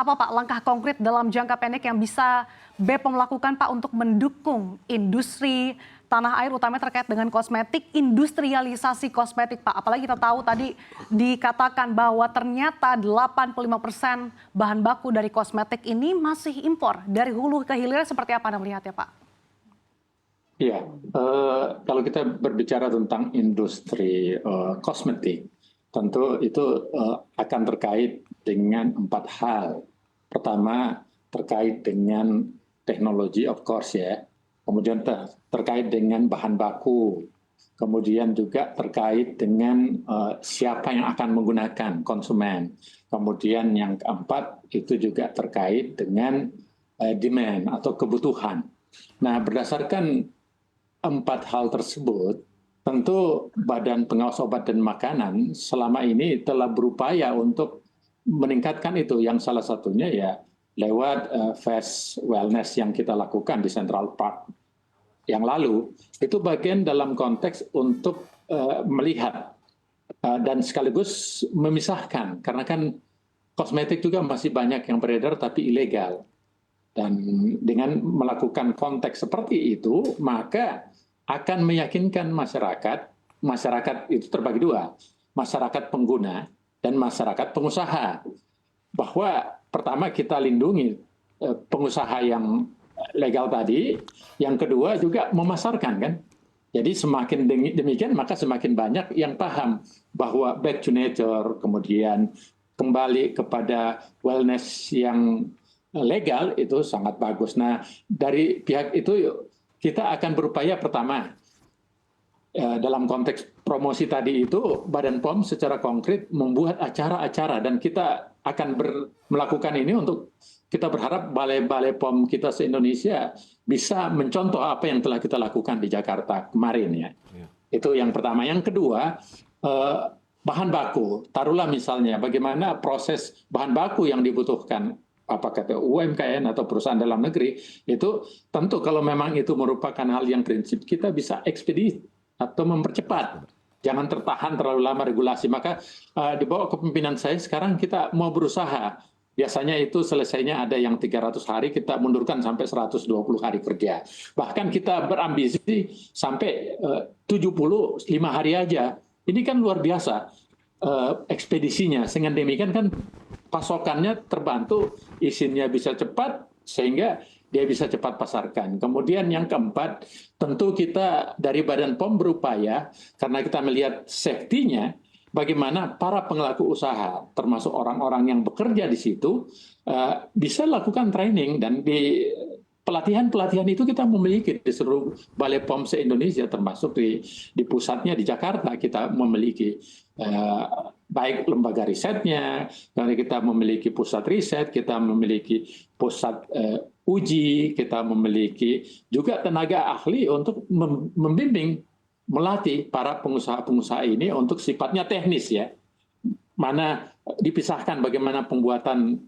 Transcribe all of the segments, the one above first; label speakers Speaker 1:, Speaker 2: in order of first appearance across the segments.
Speaker 1: Apa Pak langkah konkret dalam jangka pendek yang bisa BPOM lakukan Pak untuk mendukung industri tanah air utamanya terkait dengan kosmetik, industrialisasi kosmetik Pak. Apalagi kita tahu tadi dikatakan bahwa ternyata 85% bahan baku dari kosmetik ini masih impor. Dari hulu ke hilir seperti apa Anda melihatnya Pak?
Speaker 2: Iya, kalau kita berbicara tentang industri kosmetik, tentu itu akan terkait dengan 4 hal. Pertama, terkait dengan teknologi, of course ya. Kemudian terkait dengan bahan baku. Kemudian juga terkait dengan siapa yang akan menggunakan, konsumen. Kemudian yang keempat, itu juga terkait dengan demand atau kebutuhan. Nah, berdasarkan 4 hal tersebut, tentu Badan Pengawas Obat dan Makanan selama ini telah berupaya untuk meningkatkan itu, yang salah satunya ya lewat Fast Wellness yang kita lakukan di Central Park yang lalu. Itu bagian dalam konteks untuk melihat dan sekaligus memisahkan, karena kan kosmetik juga masih banyak yang beredar tapi ilegal. Dan dengan melakukan konteks seperti itu, maka akan meyakinkan masyarakat itu terbagi dua, masyarakat pengguna dan masyarakat pengusaha, bahwa pertama kita lindungi pengusaha yang legal tadi, yang kedua juga memasarkan kan. Jadi semakin demikian maka semakin banyak yang paham bahwa back to nature, kemudian kembali kepada wellness yang legal itu sangat bagus. Nah, dari pihak itu kita akan berupaya pertama dalam konteks promosi tadi itu, Badan POM secara konkret membuat acara-acara dan kita akan melakukan ini untuk kita berharap balai-balai POM kita se-Indonesia bisa mencontoh apa yang telah kita lakukan di Jakarta kemarin ya. Itu yang pertama. Yang kedua, bahan baku. Taruhlah misalnya bagaimana proses bahan baku yang dibutuhkan, apakah itu UMKM atau perusahaan dalam negeri, itu tentu kalau memang itu merupakan hal yang prinsip, kita bisa ekspedisi atau mempercepat. Jangan tertahan terlalu lama regulasi. Maka di bawah kepemimpinan saya sekarang kita mau berusaha. Biasanya itu selesainya ada yang 300 hari, kita mundurkan sampai 120 hari kerja. Bahkan kita berambisi sampai 75 hari aja. Ini kan luar biasa ekspedisinya. Sehingga demikian kan pasokannya terbantu, izinnya bisa cepat, sehingga dia bisa cepat pasarkan. Kemudian yang keempat, tentu kita dari Badan POM berupaya, karena kita melihat safety-nya, bagaimana para pelaku usaha, termasuk orang-orang yang bekerja di situ, bisa lakukan training. Dan di pelatihan-pelatihan itu kita memiliki di seluruh balai POM se-Indonesia, termasuk di pusatnya di Jakarta, kita memiliki baik lembaga risetnya, karena kita memiliki pusat riset, kita memiliki pusat uji, kita memiliki juga tenaga ahli untuk membimbing, melatih para pengusaha-pengusaha ini untuk sifatnya teknis ya. Mana dipisahkan bagaimana pembuatan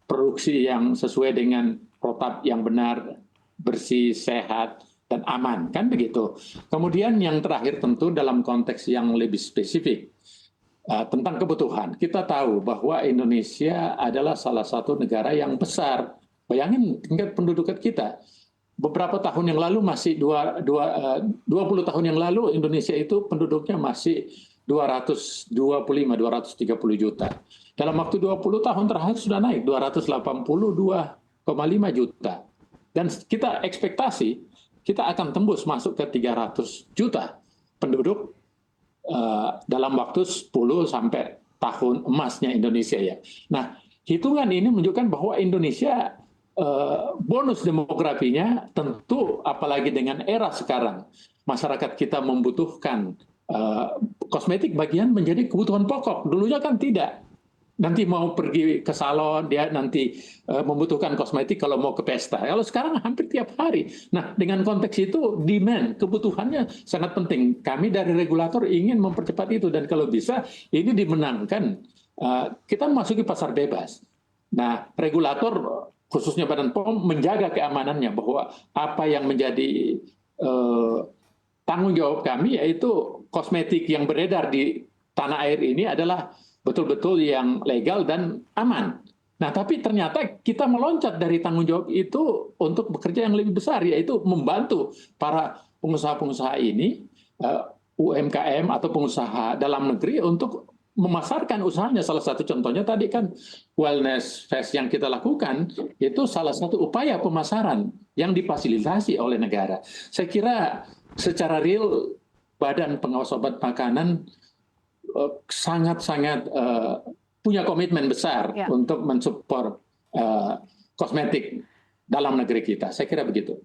Speaker 2: produksi yang sesuai dengan protap yang benar, bersih, sehat, dan aman, kan begitu. Kemudian yang terakhir tentu dalam konteks yang lebih spesifik tentang kebutuhan. Kita tahu bahwa Indonesia adalah salah satu negara yang besar. Bayangin tingkat penduduk kita. Beberapa tahun yang lalu masih 20 tahun yang lalu Indonesia itu penduduknya masih 225, 230 juta. Dalam waktu 20 tahun terakhir sudah naik 282,5 juta. Dan kita ekspektasi kita akan tembus masuk ke 300 juta penduduk dalam waktu 10 sampai tahun emasnya Indonesia ya. Nah, hitungan ini menunjukkan bahwa Indonesia bonus demografinya tentu, apalagi dengan era sekarang masyarakat kita membutuhkan kosmetik bagian menjadi kebutuhan pokok. Dulunya kan tidak. Nanti mau pergi ke salon, dia nanti membutuhkan kosmetik kalau mau ke pesta. Kalau sekarang hampir tiap hari. Nah, dengan konteks itu demand, kebutuhannya sangat penting. Kami dari regulator ingin mempercepat itu, dan kalau bisa ini dimenangkan. Kita memasuki pasar bebas. Nah, regulator khususnya Badan POM menjaga keamanannya, bahwa apa yang menjadi tanggung jawab kami yaitu kosmetik yang beredar di tanah air ini adalah betul-betul yang legal dan aman. Nah, tapi ternyata kita meloncat dari tanggung jawab itu untuk bekerja yang lebih besar, yaitu membantu para pengusaha-pengusaha ini, UMKM atau pengusaha dalam negeri untuk memasarkan usahanya. Salah satu contohnya tadi kan Wellness Fest yang kita lakukan, itu salah satu upaya pemasaran yang difasilitasi oleh negara. Saya kira secara real Badan Pengawas Obat Makanan sangat-sangat punya komitmen besar untuk mensupport kosmetik dalam negeri kita. Saya kira begitu.